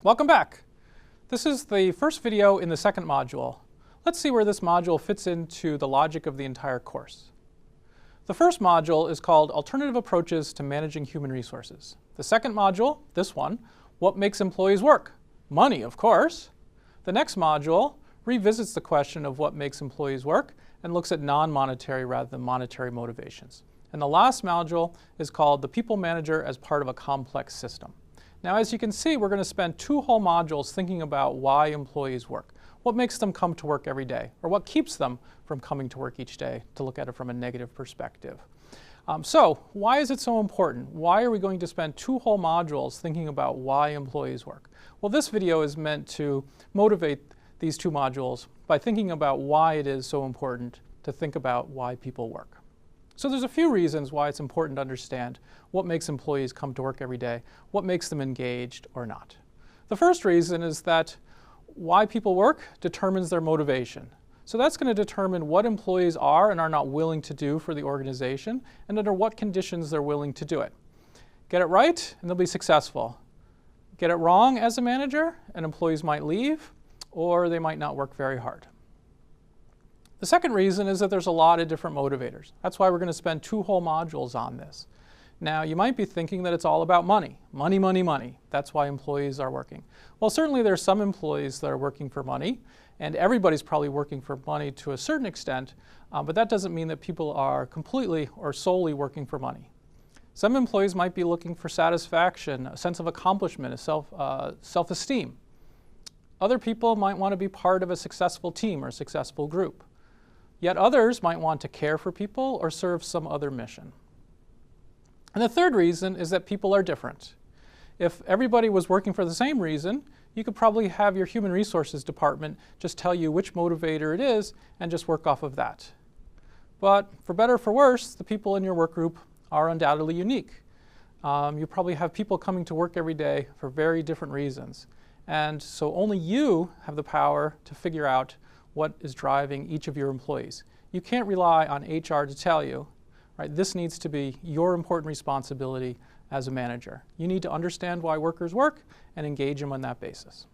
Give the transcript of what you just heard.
Welcome back. This is the first video in the second module. Let's see where this module fits into the logic of the entire course. The first module is called Alternative Approaches to Managing Human Resources. The second module, this one, What Makes Employees Work? Money, of course. The next module revisits the question of what makes employees work and looks at non-monetary rather than monetary motivations. And the last module is called The People Manager as Part of a Complex System. Now, as you can see, we're going to spend 2 whole modules thinking about why employees work. What makes them come to work every day, or what keeps them from coming to work each day, to look at it from a negative perspective. So, why is it so important? Why are we going to spend 2 whole modules thinking about why employees work? Well, this video is meant to motivate these 2 modules by thinking about why it is so important to think about why people work. So there's a few reasons why it's important to understand what makes employees come to work every day, what makes them engaged or not. The first reason is that why people work determines their motivation. So that's going to determine what employees are and are not willing to do for the organization and under what conditions they're willing to do it. Get it right and they'll be successful. Get it wrong as a manager and employees might leave or they might not work very hard. The second reason is that there's a lot of different motivators. That's why we're going to spend 2 whole modules on this. Now, you might be thinking that it's all about money. Money, money, money. That's why employees are working. Well, certainly there's some employees that are working for money, and everybody's probably working for money to a certain extent, but that doesn't mean that people are completely or solely working for money. Some employees might be looking for satisfaction, a sense of accomplishment, a self-esteem. Other people might want to be part of a successful team or a successful group. Yet others might want to care for people or serve some other mission. And the third reason is that people are different. If everybody was working for the same reason, you could probably have your human resources department just tell you which motivator it is and just work off of that. But for better or for worse, the people in your work group are undoubtedly unique. You probably have people coming to work every day for very different reasons. And so only you have the power to figure out what is driving each of your employees. You can't rely on HR to tell you, right? This needs to be your important responsibility as a manager. You need to understand why workers work and engage them on that basis.